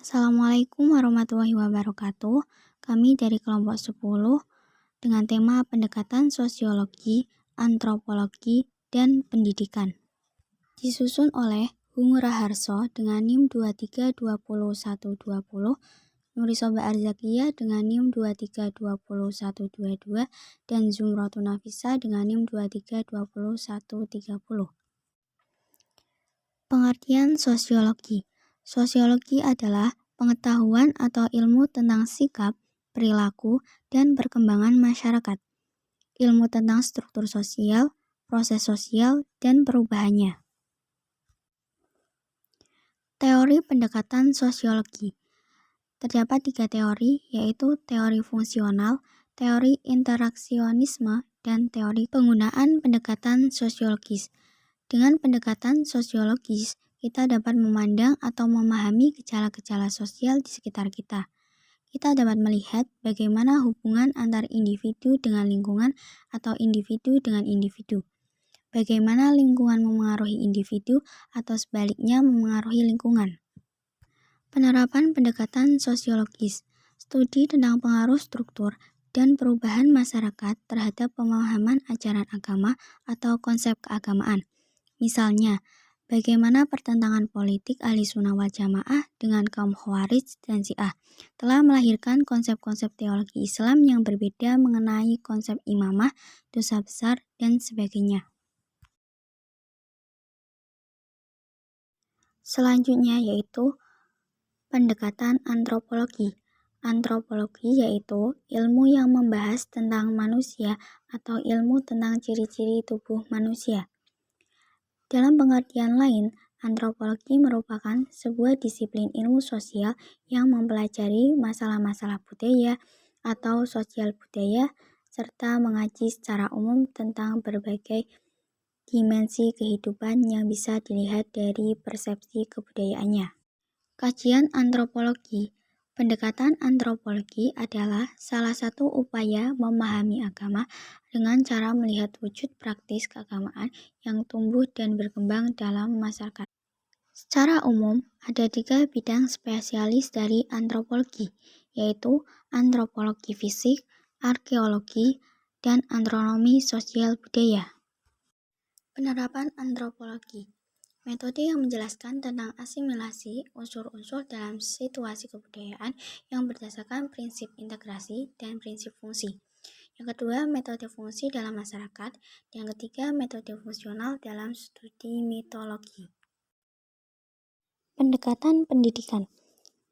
Assalamualaikum warahmatullahi wabarakatuh. Kami dari kelompok 10 dengan tema pendekatan sosiologi, antropologi, dan pendidikan. Disusun oleh Hung Raharso dengan NIM 23201120, Nurisoba Arzakiyah dengan NIM 23201122, dan Zumratun Nafisa dengan NIM 23201130. Pengertian sosiologi. Sosiologi adalah pengetahuan atau ilmu tentang sikap, perilaku, dan perkembangan masyarakat. Ilmu tentang struktur sosial, proses sosial, dan perubahannya. Teori pendekatan sosiologi. Terdapat 3 teori, yaitu teori fungsional, teori interaksionisme, dan teori penggunaan pendekatan sosiologis. Dengan pendekatan sosiologis, kita dapat memandang atau memahami gejala-gejala sosial di sekitar kita. Kita dapat melihat bagaimana hubungan antar individu dengan lingkungan atau individu dengan individu. Bagaimana lingkungan memengaruhi individu atau sebaliknya memengaruhi lingkungan. Penerapan pendekatan sosiologis. Studi tentang pengaruh struktur dan perubahan masyarakat terhadap pemahaman ajaran agama atau konsep keagamaan. Misalnya, bagaimana pertentangan politik ahli sunnah wal jamaah dengan kaum khawarij dan syiah telah melahirkan konsep-konsep teologi Islam yang berbeda mengenai konsep imamah, dosa besar, dan sebagainya. Selanjutnya yaitu pendekatan antropologi. Antropologi yaitu ilmu yang membahas tentang manusia atau ilmu tentang ciri-ciri tubuh manusia. Dalam pengertian lain, antropologi merupakan sebuah disiplin ilmu sosial yang mempelajari masalah-masalah budaya atau sosial budaya serta mengaji secara umum tentang berbagai dimensi kehidupan yang bisa dilihat dari persepsi kebudayaannya. Kajian antropologi. Pendekatan antropologi adalah salah satu upaya memahami agama dengan cara melihat wujud praktis keagamaan yang tumbuh dan berkembang dalam masyarakat. Secara umum, ada 3 bidang spesialis dari antropologi, yaitu antropologi fisik, arkeologi, dan antropomi sosial budaya. Penerapan antropologi. Metode yang menjelaskan tentang asimilasi unsur-unsur dalam situasi kebudayaan yang berdasarkan prinsip integrasi dan prinsip fungsi. Yang kedua, metode fungsi dalam masyarakat. Yang ketiga, metode fungsional dalam studi mitologi. Pendekatan pendidikan.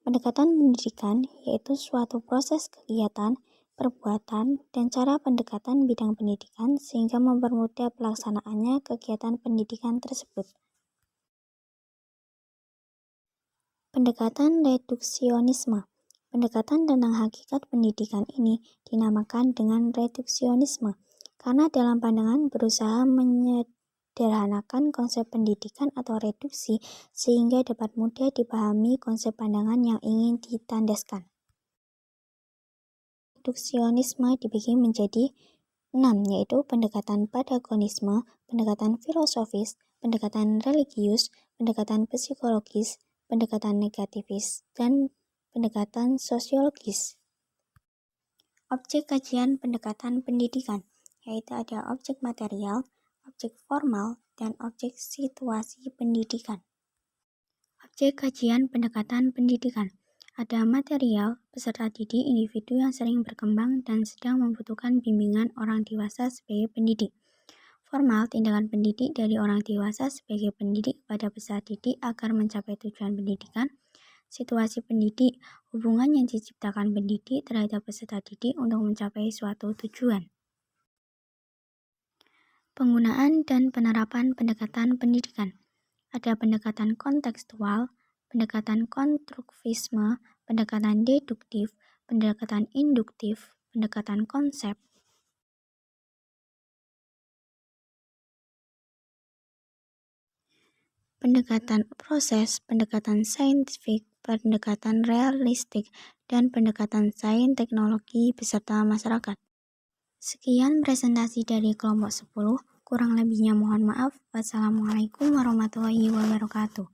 Pendekatan pendidikan yaitu suatu proses kegiatan, perbuatan, dan cara pendekatan bidang pendidikan sehingga mempermudah pelaksanaannya kegiatan pendidikan tersebut. Pendekatan reduksionisme. Pendekatan tentang hakikat pendidikan ini dinamakan dengan reduksionisme karena dalam pandangan berusaha menyederhanakan konsep pendidikan atau reduksi sehingga dapat mudah dipahami konsep pandangan yang ingin ditandaskan. Reduksionisme dibagi menjadi 6, yaitu pendekatan pedagogisme, pendekatan filosofis, pendekatan religius, pendekatan psikologis, pendekatan negativis, dan pendekatan sosiologis. Objek kajian pendekatan pendidikan, yaitu ada objek material, objek formal, dan objek situasi pendidikan. Objek kajian pendekatan pendidikan. Ada material, peserta didik individu yang sering berkembang dan sedang membutuhkan bimbingan orang dewasa sebagai pendidik. Formal, tindakan pendidik dari orang dewasa sebagai pendidik kepada peserta didik agar mencapai tujuan pendidikan. Situasi pendidik, hubungan yang diciptakan pendidik terhadap peserta didik untuk mencapai suatu tujuan. Penggunaan dan penerapan pendekatan pendidikan. Ada pendekatan kontekstual, pendekatan konstruktivisme, pendekatan deduktif, pendekatan induktif, pendekatan konsep. Pendekatan proses, pendekatan saintifik, pendekatan realistik, dan pendekatan sains teknologi beserta masyarakat. Sekian presentasi dari kelompok 10, kurang lebihnya mohon maaf. Wassalamualaikum warahmatullahi wabarakatuh.